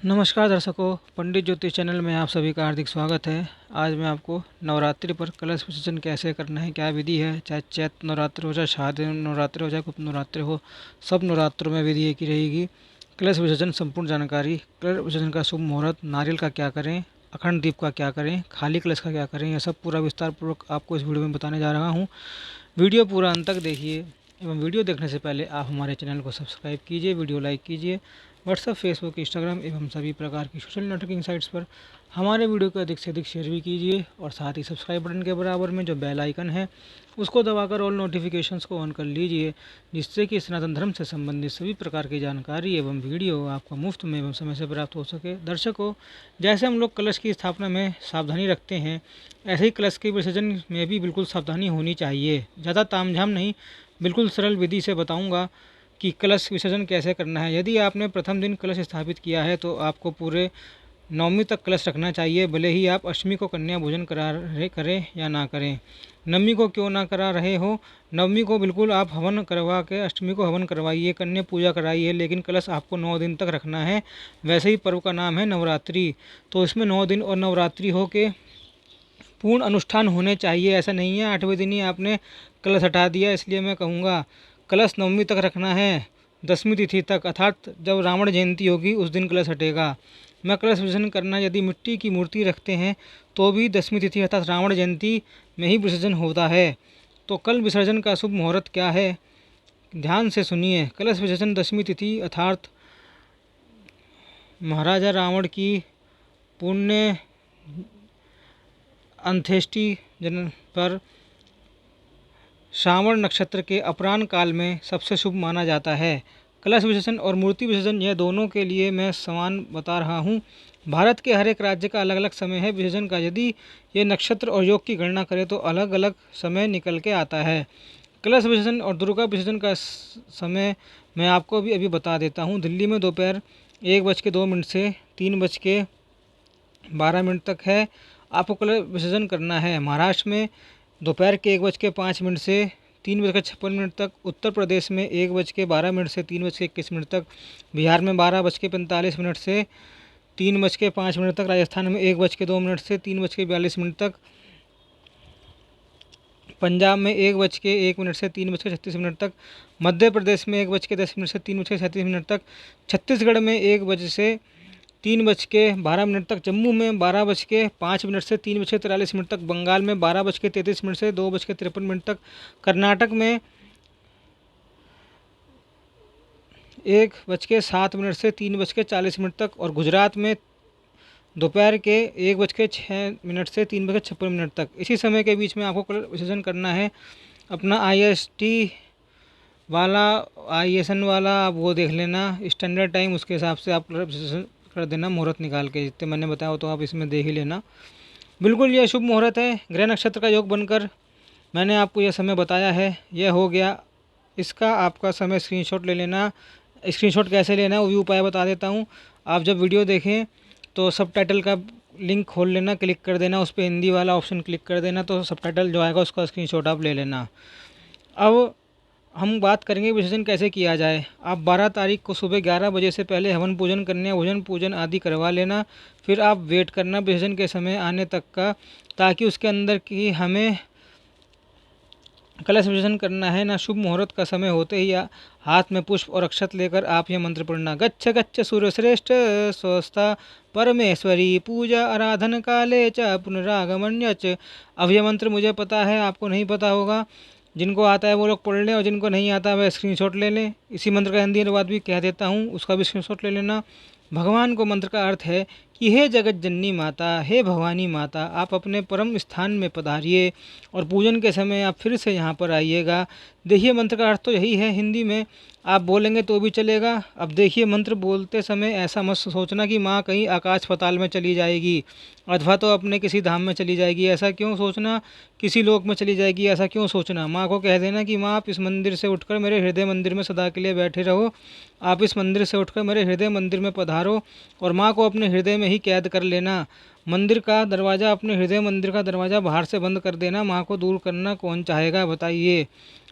नमस्कार दर्शकों, पंडित ज्योतिष चैनल में आप सभी का हार्दिक स्वागत है। आज मैं आपको नवरात्रि पर कलश विसर्जन कैसे करना है, क्या विधि है, चाहे चैत्र नवरात्र हो, चाहे शारदीय नवरात्र हो, चाहे गुप्त नवरात्र हो, सब नवरात्रों में विधि एक ही रहेगी। कलश विसर्जन संपूर्ण जानकारी, कलश विसर्जन का शुभ मुहूर्त, नारियल का क्या करें, अखंड दीप का क्या करें, खाली कलश का क्या करें, यह सब पूरा विस्तार पूर्वक आपको इस वीडियो में बताने जा रहा हूँ। वीडियो पूरा अंत तक देखिए एवं वीडियो देखने से पहले आप हमारे चैनल को सब्सक्राइब कीजिए, वीडियो लाइक कीजिए। व्हाट्सएप, फेसबुक, इंस्टाग्राम एवं सभी प्रकार की सोशल नेटवर्किंग साइट्स पर हमारे वीडियो को अधिक से अधिक शेयर भी कीजिए और साथ ही सब्सक्राइब बटन के बराबर में जो बेल आइकन है उसको दबाकर ऑल नोटिफिकेशंस को ऑन कर लीजिए, जिससे कि सनातन धर्म से संबंधित सभी प्रकार की जानकारी एवं वीडियो आपको मुफ्त में एवं समय से प्राप्त हो सके। दर्शकों, जैसे हम लोग कलश की स्थापना में सावधानी रखते हैं, ऐसे ही कलश के विसर्जन में भी बिल्कुल सावधानी होनी चाहिए। ज़्यादा तामझाम नहीं, बिल्कुल सरल विधि से बताऊँगा कि कलश विसर्जन कैसे करना है। यदि आपने प्रथम दिन कलश स्थापित किया है तो आपको पूरे नवमी तक कलश रखना चाहिए, भले ही आप अष्टमी को कन्या भोजन करें या ना करें। नवमी को क्यों ना करा रहे हो, नवमी को बिल्कुल आप हवन करवा के अष्टमी को हवन करवाइए, कन्या पूजा कराइए, लेकिन कलश आपको 9 दिन तक रखना है। वैसे ही पर्व का नाम है नवरात्रि, तो इसमें 9 दिन और नवरात्रि हो के पूर्ण अनुष्ठान होने चाहिए। ऐसा नहीं है 8वें दिन ही आपने कलश हटा दिया। इसलिए मैं कहूँगा कलश नवमी तक रखना है, 10वीं तिथि तक, अर्थात जब रावण जयंती होगी उस दिन कलश हटेगा। मैं कलश विसर्जन करना, यदि मिट्टी की मूर्ति रखते हैं तो भी 10वीं तिथि अर्थात रावण जयंती में ही विसर्जन होता है। तो कल विसर्जन का शुभ मुहूर्त क्या है, ध्यान से सुनिए। कलश विसर्जन 10वीं तिथि अर्थात महाराजा रावण की पुण्य अंत्येष्टि जन पर श्रावण नक्षत्र के अपराह्न काल में सबसे शुभ माना जाता है। कलश विसर्जन और मूर्ति विसर्जन यह दोनों के लिए मैं समान बता रहा हूँ। भारत के हर एक राज्य का अलग अलग समय है विसर्जन का। यदि ये नक्षत्र और योग की गणना करें तो अलग अलग समय निकल के आता है। कलश विसर्जन और दुर्गा विसर्जन का समय मैं आपको अभी बता देता हूँ। दिल्ली में दोपहर 1:02 से 3:12 तक है, आपको कलश विसर्जन करना है। महाराष्ट्र में दोपहर के 1:05 से 3:56 तक, उत्तर प्रदेश में 1:12 से 3:21 तक, बिहार में 12:45 से 3:05 तक, राजस्थान में 1:02 से 3:42 तक, पंजाब में 1:01 से 3:36 तक, मध्य प्रदेश में 1:10 से 3:37 तक, छत्तीसगढ़ में 1 से 3:12 तक, जम्मू में 12:05 से 3:43 तक, बंगाल में 12:33 से 2:53 तक, कर्नाटक में 1:07 से 3:40 तक और गुजरात में दोपहर के 1:06 से 3:56 तक। इसी समय के बीच में आपको कलश विसर्जन करना है। अपना ISN वाला आप वो देख लेना स्टैंडर्ड टाइम, उसके हिसाब से आप कलश विसर्जन कर देना मुहूर्त निकाल के। जितने मैंने बताया हो तो आप इसमें देख ही लेना। बिल्कुल ये शुभ मुहूर्त है, ग्रह नक्षत्र का योग बनकर मैंने आपको यह समय बताया है। यह हो गया, इसका आपका समय स्क्रीनशॉट ले लेना। स्क्रीनशॉट कैसे लेना है वो भी उपाय बता देता हूँ। आप जब वीडियो देखें तो सबटाइटल का लिंक खोल लेना, क्लिक कर देना, उस पर हिंदी वाला ऑप्शन क्लिक कर देना, तो सबटाइटल जो आएगा उसका स्क्रीनशॉट आप ले लेना। अब हम बात करेंगे विसर्जन कैसे किया जाए। आप 12 तारीख को सुबह 11 बजे से पहले हवन पूजन कन्या भोजन पूजन आदि करवा लेना। फिर आप वेट करना विसर्जन के समय आने तक का, ताकि उसके अंदर की हमें कलश विसर्जन करना है ना। शुभ मुहूर्त का समय होते ही हाथ में पुष्प और अक्षत लेकर आप यह मंत्र पढ़ना, गच्छ गच्छ सूर्यश्रेष्ठ स्वस्था परमेश्वरी पूजा आराधन काले च पुनरागमन्यच। अब यह मंत्र मुझे पता है, आपको नहीं पता होगा। जिनको आता है वो लोग पढ़ लें और जिनको नहीं आता वह स्क्रीनशॉट ले लें। इसी मंत्र का हिंदी अनुवाद भी कह देता हूँ, उसका भी स्क्रीनशॉट ले लेना। भगवान को मंत्र का अर्थ है कि हे जगत जननी माता, हे भवानी माता, आप अपने परम स्थान में पधारिए और पूजन के समय आप फिर से यहाँ पर आइएगा। देखिए मंत्र का अर्थ तो यही है, हिंदी में आप बोलेंगे तो भी चलेगा। अब देखिए मंत्र बोलते समय ऐसा मत सोचना कि माँ कहीं आकाश पाताल में चली जाएगी अथवा तो अपने किसी धाम में चली जाएगी, ऐसा क्यों सोचना। किसी लोक में चली जाएगी, ऐसा क्यों सोचना। माँ को कह देना कि माँ आप इस मंदिर से उठकर मेरे हृदय मंदिर में सदा के लिए बैठे रहो, आप इस मंदिर से उठकर मेरे हृदय मंदिर में पधारो, और माँ को अपने हृदय में ही कैद कर लेना। मंदिर का दरवाज़ा, अपने हृदय मंदिर का दरवाज़ा बाहर से बंद कर देना। माँ को दूर करना कौन चाहेगा बताइए।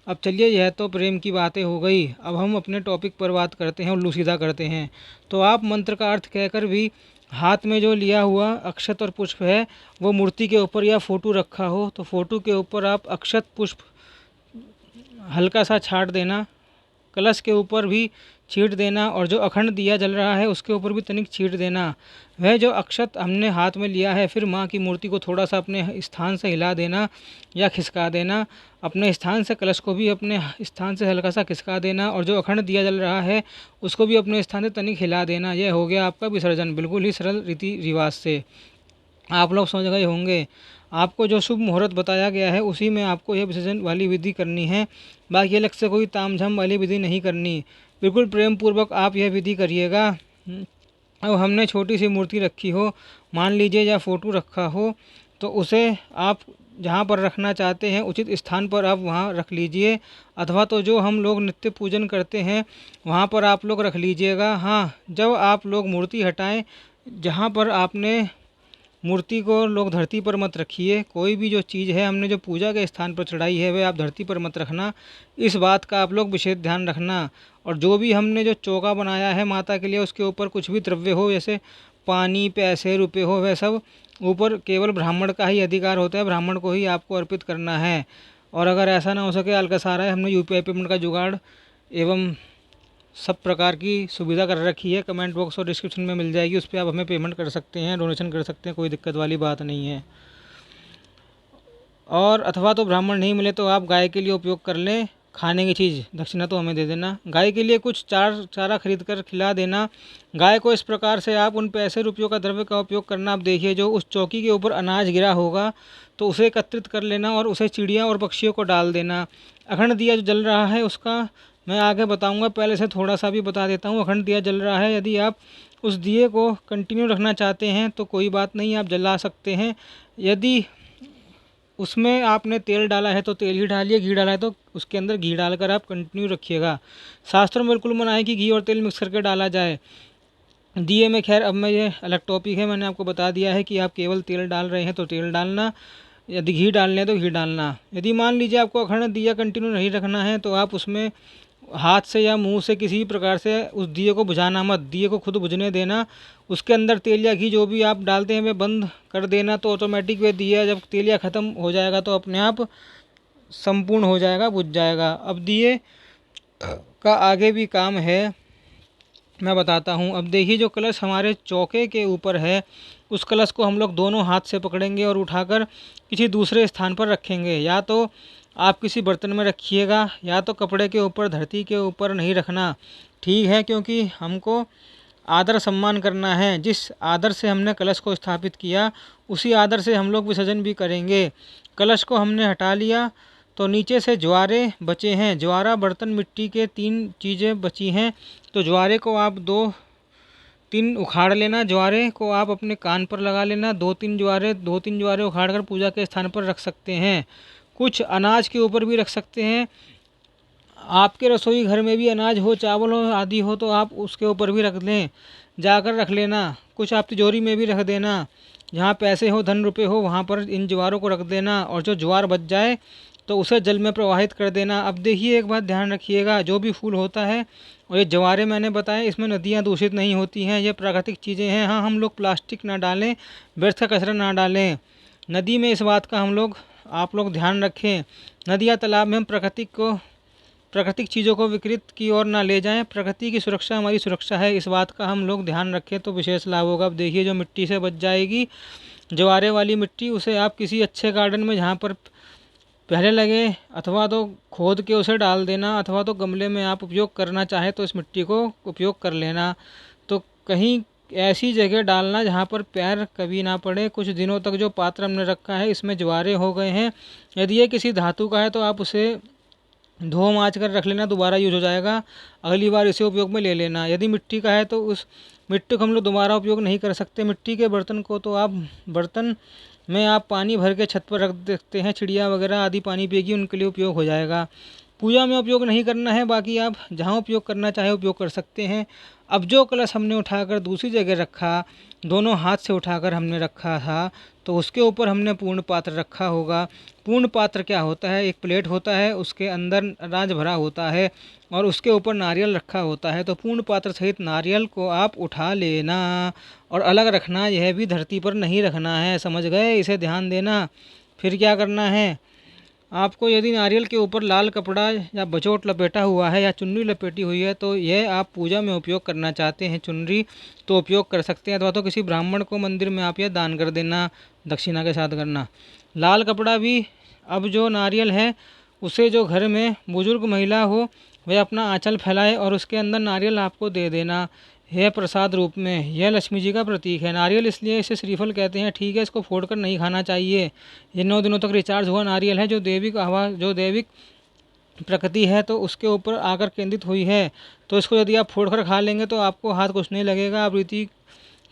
अब चलिए, यह तो प्रेम की बातें हो गई, अब हम अपने टॉपिक पर बात करते हैं, उल्लू सीधा करते हैं। तो आप मंत्र का अर्थ कहकर भी हाथ में जो लिया हुआ अक्षत और पुष्प है वो मूर्ति के ऊपर या फोटो रखा हो तो फोटो के ऊपर आप अक्षत पुष्प हल्का सा छाट देना, कलश के ऊपर भी छींट देना, और जो अखंड दिया जल रहा है उसके ऊपर भी तनिक छींट देना। वह जो अक्षत हमने हाथ में लिया है, फिर माँ की मूर्ति को थोड़ा सा अपने स्थान से हिला देना या खिसका देना, अपने स्थान से कलश को भी अपने स्थान से हल्का सा खिसका देना, और जो अखंड दिया जल रहा है उसको भी अपने स्थान से तनिक हिला देना। यह हो गया आपका विसर्जन, बिल्कुल ही सरल रीति रिवाज से। आप लोग समझ गए होंगे। आपको जो शुभ मुहूर्त बताया गया है उसी में आपको यह विसर्जन वाली विधि करनी है, बाकी अलग से कोई तामझाम वाली विधि नहीं करनी। बिल्कुल प्रेम पूर्वक आप यह विधि करिएगा। अब हमने छोटी सी मूर्ति रखी हो, मान लीजिए, या फोटो रखा हो, तो उसे आप जहाँ पर रखना चाहते हैं उचित स्थान पर आप वहाँ रख लीजिए, अथवा तो जो हम लोग नित्य पूजन करते हैं वहाँ पर आप लोग रख लीजिएगा। हाँ, जब आप लोग मूर्ति हटाएं, जहाँ पर आपने मूर्ति को लोग धरती पर मत रखिए। कोई भी जो चीज़ है हमने जो पूजा के स्थान पर चढ़ाई है वह आप धरती पर मत रखना, इस बात का आप लोग विशेष ध्यान रखना। और जो भी हमने जो चौका बनाया है माता के लिए उसके ऊपर कुछ भी द्रव्य हो, जैसे पानी, पैसे, रुपए हो, वह सब ऊपर केवल ब्राह्मण का ही अधिकार होता है, ब्राह्मण को ही आपको अर्पित करना है। और अगर ऐसा ना हो सके, अल्कसारा है, हमने यूपीआई पेमेंट का जुगाड़ एवं सब प्रकार की सुविधा कर रखी है, कमेंट बॉक्स और डिस्क्रिप्शन में मिल जाएगी, उस पर आप हमें पेमेंट कर सकते हैं, डोनेशन कर सकते हैं, कोई दिक्कत वाली बात नहीं है। और अथवा तो ब्राह्मण नहीं मिले तो आप गाय के लिए उपयोग कर लें, खाने की चीज़ दक्षिणा तो हमें दे देना। गाय के लिए कुछ चारा खरीद कर खिला देना। गाय को इस प्रकार से आप उन पैसे रुपयों का द्रव्य का उपयोग करना। आप देखिए, जो उस चौकी के ऊपर अनाज गिरा होगा तो उसे एकत्रित कर लेना और उसे चिड़िया और पक्षियों को डाल देना। अखंड दिया जो जल रहा है उसका मैं आगे बताऊंगा, पहले से थोड़ा सा भी बता देता हूँ। अखंड दिया जल रहा है, यदि आप उस दिए को कंटिन्यू रखना चाहते हैं तो कोई बात नहीं, आप जला सकते हैं। यदि उसमें आपने तेल डाला है तो तेल ही डालिए, घी डाला है तो उसके अंदर घी डालकर आप कंटिन्यू रखिएगा। शास्त्रों में बिल्कुल मना है कि घी और तेल मिक्स करके डाला जाए दिए में। खैर, अब मैं ये अलग टॉपिक है, मैंने आपको बता दिया है कि आप केवल तेल डाल रहे हैं तो तेल डालना, यदि घी डालने हैं तो घी डालना। यदि मान लीजिए आपको अखंड दिया कंटिन्यू नहीं रखना है तो आप उसमें हाथ से या मुंह से किसी भी प्रकार से उस दिए को बुझाना मत, दिए को खुद बुझने देना। उसके अंदर तेल या घी जो भी आप डालते हैं वे बंद कर देना, तो ऑटोमेटिक वे दिया जब तेल या ख़त्म हो जाएगा तो अपने आप संपूर्ण हो जाएगा, बुझ जाएगा। अब दिए का आगे भी काम है, मैं बताता हूँ। अब देखिए, जो कलश हमारे चौके के ऊपर है उस कलश को हम लोग दोनों हाथ से पकड़ेंगे और उठाकर किसी दूसरे स्थान पर रखेंगे। या तो आप किसी बर्तन में रखिएगा या तो कपड़े के ऊपर, धरती के ऊपर नहीं रखना, ठीक है, क्योंकि हमको आदर सम्मान करना है। जिस आदर से हमने कलश को स्थापित किया उसी आदर से हम लोग विसर्जन भी करेंगे। कलश को हमने हटा लिया तो नीचे से ज्वारे बचे हैं, ज्वारा बर्तन मिट्टी के 3 चीज़ें बची हैं, तो ज्वारे को आप 2-3 उखाड़ लेना। ज्वारे को आप अपने कान पर लगा लेना। 2-3 ज्वारे उखाड़ कर पूजा के स्थान पर रख सकते हैं। कुछ अनाज के ऊपर भी रख सकते हैं। आपके रसोई घर में भी अनाज हो, चावल हो आदि हो तो आप उसके ऊपर भी रख लें, जाकर रख लेना। कुछ आप तिजोरी में भी रख देना, जहाँ पैसे हो, धन रुपये हो, वहाँ पर इन ज्वारों को रख देना। और जो ज्वार बच जाए तो उसे जल में प्रवाहित कर देना। अब देखिए, एक बात ध्यान रखिएगा, जो भी फूल होता है और ये ज्वारे मैंने बताए, इसमें नदियाँ दूषित नहीं होती हैं, ये प्राकृतिक चीज़ें हैं। हाँ, हम लोग प्लास्टिक ना डालें, व्यर्थ का कचरा ना डालें नदी में, इस बात का आप लोग ध्यान रखें। नदियाँ तालाब में हम प्राकृतिक चीज़ों को विकृत की ओर ना ले जाएं। प्रकृति की सुरक्षा हमारी सुरक्षा है, इस बात का हम लोग ध्यान रखें तो विशेष लाभ होगा। अब देखिए, जो मिट्टी से बच जाएगी ज्वारे वाली मिट्टी, उसे आप किसी अच्छे गार्डन में जहाँ पर पहले लगे अथवा तो खोद के उसे डाल देना, अथवा तो गमले में आप उपयोग करना चाहे तो इस मिट्टी को उपयोग कर लेना। तो कहीं ऐसी जगह डालना जहाँ पर पैर कभी ना पड़े। कुछ दिनों तक जो पात्र हमने रखा है इसमें ज्वारे हो गए हैं, यदि ये किसी धातु का है तो आप उसे धो माँज कर रख लेना, दोबारा यूज हो जाएगा, अगली बार इसे उपयोग में ले लेना। यदि मिट्टी का है तो उस मिट्टी को हम लोग दोबारा उपयोग नहीं कर सकते। मिट्टी के बर्तन को तो आप बर्तन में आप पानी भर के छत पर रख सकते हैं, चिड़िया वगैरह आदि पानी पिएगी, उनके लिए उपयोग हो जाएगा। पूजा में उपयोग नहीं करना है, बाकी आप जहाँ उपयोग करना चाहे उपयोग कर सकते हैं। अब जो कलश हमने उठाकर दूसरी जगह रखा, दोनों हाथ से उठाकर हमने रखा था, तो उसके ऊपर हमने पूर्ण पात्र रखा होगा। पूर्ण पात्र क्या होता है? एक प्लेट होता है, उसके अंदर अनाज भरा होता है और उसके ऊपर नारियल रखा होता है। तो पूर्ण पात्र सहित नारियल को आप उठा लेना और अलग रखना, यह भी धरती पर नहीं रखना है, समझ गए? इसे ध्यान देना। फिर क्या करना है आपको? यदि नारियल के ऊपर लाल कपड़ा या बचोट लपेटा हुआ है या चुन्नी लपेटी हुई है तो यह आप पूजा में उपयोग करना चाहते हैं चुनरी तो उपयोग कर सकते हैं, अथवा तो किसी ब्राह्मण को मंदिर में आप यह दान कर देना, दक्षिणा के साथ करना। लाल कपड़ा भी, अब जो नारियल है उसे जो घर में बुजुर्ग महिला हो वह अपना आंचल फैलाए और उसके अंदर नारियल आपको दे देना, यह प्रसाद रूप में। यह लक्ष्मी जी का प्रतीक है। नारियल इसलिए इसे श्रीफल कहते हैं, ठीक है, इसको फोड़कर नहीं खाना चाहिए। ये 9 दिनों तक रिचार्ज हुआ नारियल है, जो दैविक प्रकृति है तो उसके ऊपर आकर केंद्रित हुई है। तो इसको यदि आप फोड़कर खा लेंगे तो आपको हाथ कुछ नहीं लगेगा, आप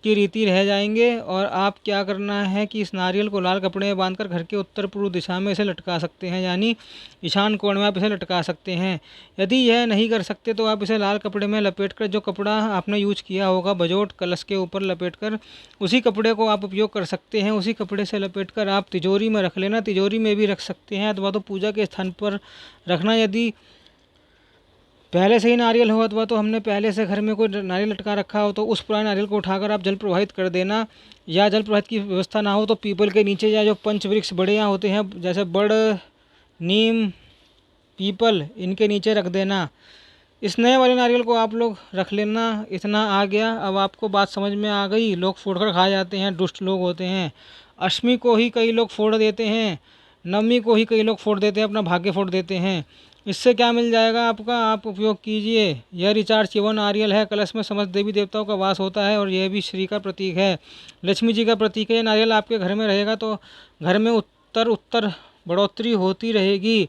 रीति रह जाएंगे। और आप क्या करना है कि इस नारियल को लाल कपड़े में बांधकर घर के उत्तर पूर्व दिशा में इसे लटका सकते हैं, यानी ईशान कोण में आप इसे लटका सकते हैं। यदि यह नहीं कर सकते तो आप इसे लाल कपड़े में लपेटकर, जो कपड़ा आपने यूज किया होगा बजोट कलश के ऊपर लपेटकर, उसी कपड़े को आप उपयोग कर सकते हैं। उसी कपड़े से लपेटकर आप तिजोरी में रख लेना, तिजोरी में भी रख सकते हैं अथवा तो पूजा के स्थान पर रखना। यदि पहले से ही नारियल हो अथवा तो हमने पहले से घर में कोई नारियल लटका रखा हो तो उस पुराने नारियल को उठाकर आप जल प्रवाहित कर देना, या जल प्रवाहित की व्यवस्था ना हो तो पीपल के नीचे या जो पंच वृक्ष बड़े यहाँ होते हैं जैसे बड़, नीम, पीपल, इनके नीचे रख देना। इस नए वाले नारियल को आप लोग रख लेना। इतना आ गया, अब आपको बात समझ में आ गई। लोग फोड़कर खा जाते हैं, दुष्ट लोग होते हैं। अष्टमी को ही कई लोग फोड़ देते हैं, नवमी को ही कई लोग फोड़ देते हैं, अपना भाग्य फोड़ देते हैं। इससे क्या मिल जाएगा आपका? आप उपयोग कीजिए। यह रिचार्ज चिवन नारियल है, कलश में समस्त देवी देवताओं का वास होता है और यह भी श्री का प्रतीक है, लक्ष्मी जी का प्रतीक है। ये नारियल आपके घर में रहेगा तो घर में उत्तर उत्तर बढ़ोतरी होती रहेगी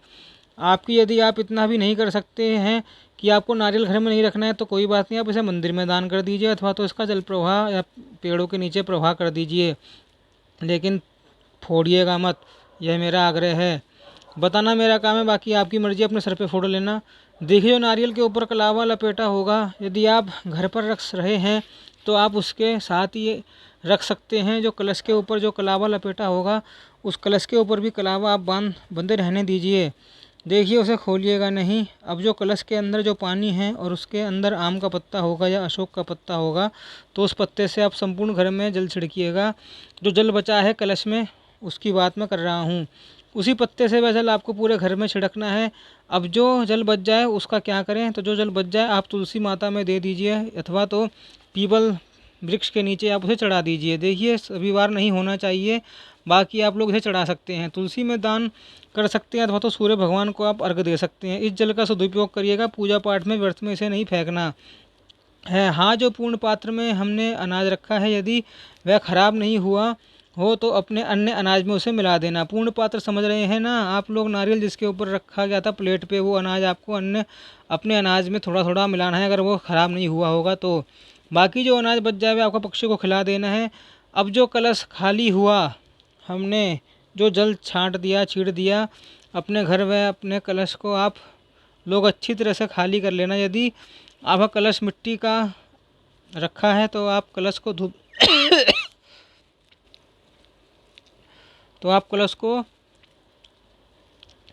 आपकी। यदि आप इतना भी नहीं कर सकते हैं कि आपको नारियल घर में नहीं रखना है तो कोई बात नहीं, आप इसे मंदिर में दान कर दीजिए अथवा तो इसका जल प्रवाह या पेड़ों के नीचे प्रवाह कर दीजिए, लेकिन फोड़िएगा मत, यह मेरा आग्रह है। बताना मेरा काम है, बाकी आपकी मर्जी, अपने सर पे फोड़ लेना। देखिए, जो नारियल के ऊपर कलावा लपेटा होगा, यदि आप घर पर रख रहे हैं तो आप उसके साथ ही रख सकते हैं। जो कलश के ऊपर जो कलावा लपेटा होगा उस कलश के ऊपर भी कलावा आप बंधे रहने दीजिए। देखिए, उसे खोलिएगा नहीं। अब जो कलश के अंदर जो पानी है और उसके अंदर आम का पत्ता होगा या अशोक का पत्ता होगा तो उस पत्ते से आप संपूर्ण घर में जल छिड़किएगा। जो जल बचा है कलश में उसकी बात मैं कर रहा हूँ, उसी पत्ते से वह जल आपको पूरे घर में छिड़कना है। अब जो जल बच जाए उसका क्या करें? तो जो जल बच जाए आप तुलसी माता में दे दीजिए अथवा तो पीपल वृक्ष के नीचे आप उसे चढ़ा दीजिए। देखिए, सभी बार नहीं होना चाहिए, बाकी आप लोग इसे चढ़ा सकते हैं, तुलसी में दान कर सकते हैं अथवा तो सूर्य भगवान को आप अर्घ दे सकते हैं। इस जल का सदुपयोग करिएगा, पूजा पाठ में व्यर्थ में इसे नहीं फेंकना है। हाँ, जो पूर्ण पात्र में हमने अनाज रखा है यदि वह खराब नहीं हुआ हो तो अपने अन्य अनाज में उसे मिला देना। पूर्ण पात्र समझ रहे हैं ना आप लोग? नारियल जिसके ऊपर रखा गया था प्लेट पे, वो अनाज आपको अपने अनाज में थोड़ा थोड़ा मिलाना है, अगर वो ख़राब नहीं हुआ होगा तो। बाकी जो अनाज बच जाए आपको पक्षी को खिला देना है। अब जो कलश खाली हुआ, हमने जो जल छांट दिया, छीड़ दिया अपने घर में, अपने कलश को आप लोग अच्छी तरह से खाली कर लेना। यदि आपका कलश मिट्टी का रखा है तो आप कलश को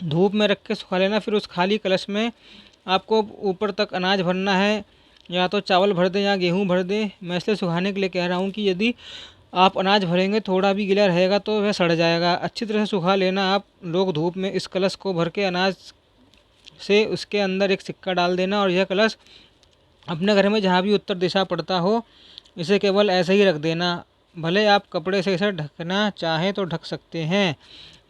धूप में रख के सुखा लेना। फिर उस खाली कलश में आपको ऊपर तक अनाज भरना है, या तो चावल भर दें या गेहूँ भर दें। मैं इसलिए सुखाने के लिए कह रहा हूँ कि यदि आप अनाज भरेंगे थोड़ा भी गीला रहेगा तो वह सड़ जाएगा। अच्छी तरह से सुखा लेना आप लोग धूप में। इस कलश को भर के अनाज से उसके अंदर एक सिक्का डाल देना और यह कलश अपने घर में जहाँ भी उत्तर दिशा पड़ता हो इसे केवल ऐसे ही रख देना। भले आप कपड़े से इसे ढकना चाहें तो ढक सकते हैं,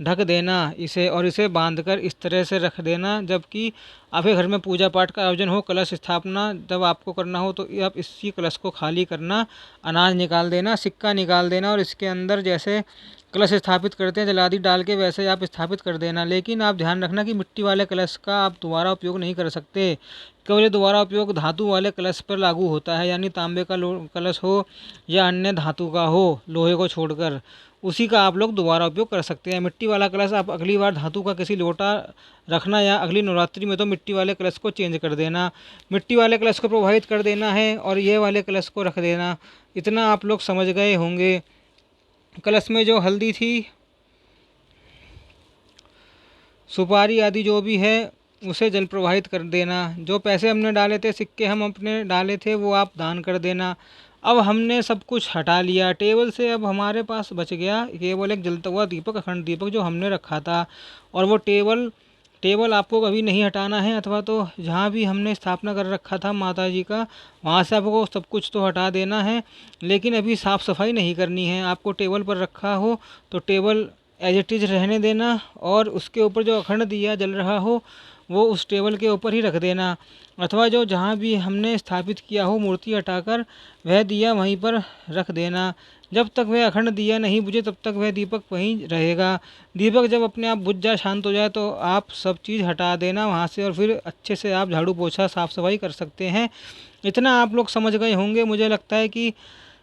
ढक देना इसे, और इसे बांधकर इस तरह से रख देना। जबकि आपके घर में पूजा पाठ का आयोजन हो, कलश स्थापना जब आपको करना हो तो आप इसी कलश को खाली करना, अनाज निकाल देना, सिक्का निकाल देना और इसके अंदर जैसे कलश स्थापित करते हैं जलादि डाल के वैसे आप स्थापित कर देना। लेकिन आप ध्यान रखना कि मिट्टी वाले कलश का आप दोबारा उपयोग नहीं कर सकते। केवल ये दोबारा उपयोग धातु वाले कलश पर लागू होता है, यानी तांबे का कलश हो या अन्य धातु का हो, लोहे को छोड़कर, उसी का आप लोग दोबारा उपयोग कर सकते हैं। मिट्टी वाला कलश आप अगली बार धातु का किसी लोटा रखना, या अगली नवरात्रि में तो मिट्टी वाले कलश को चेंज कर देना। मिट्टी वाले कलश को प्रवाहित कर देना है और ये वाले कलश को रख देना। इतना आप लोग समझ गए होंगे। कलश में जो हल्दी थी, सुपारी आदि जो भी है उसे जल प्रवाहित कर देना। जो पैसे हमने डाले थे, सिक्के हम अपने डाले थे, वो आप दान कर देना। अब हमने सब कुछ हटा लिया टेबल से। अब हमारे पास बच गया केवल एक जलता हुआ दीपक, अखंड दीपक जो हमने रखा था। और वो टेबल टेबल आपको कभी नहीं हटाना है, अथवा तो जहाँ भी हमने स्थापना कर रखा था माता जी का, वहाँ से आपको सब कुछ तो हटा देना है, लेकिन अभी साफ़ सफाई नहीं करनी है। आपको टेबल पर रखा हो तो टेबल एज इट इज़ रहने देना, और उसके ऊपर जो अखंड दिया जल रहा हो वो उस टेबल के ऊपर ही रख देना, अथवा जो जहाँ भी हमने स्थापित किया हो मूर्ति हटाकर, वह दिया वहीं पर रख देना। जब तक वह अखंड दिया नहीं बुझे तब तक वह दीपक वहीं रहेगा। दीपक जब अपने आप बुझ जाए, शांत हो जाए, तो आप सब चीज़ हटा देना वहाँ से, और फिर अच्छे से आप झाड़ू पोछा साफ़ सफाई कर सकते हैं। इतना आप लोग समझ गए होंगे। मुझे लगता है कि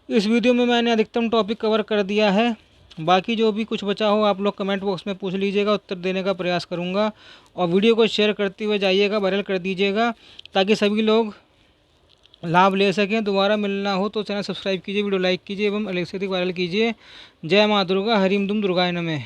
इस वीडियो में मैंने अधिकतम टॉपिक कवर कर दिया है। बाकी जो भी कुछ बचा हो आप लोग कमेंट बॉक्स में पूछ लीजिएगा, उत्तर देने का प्रयास करूँगा। और वीडियो को शेयर करते हुए जाइएगा, वायरल कर दीजिएगा, ताकि सभी लोग लाभ ले सकें। दोबारा मिलना हो तो चैनल सब्सक्राइब कीजिए, वीडियो लाइक कीजिए एवं अधिक से अधिक वायरल कीजिए। जय माँ दुर्गा, हरिम दुम दुर्गाय नमः।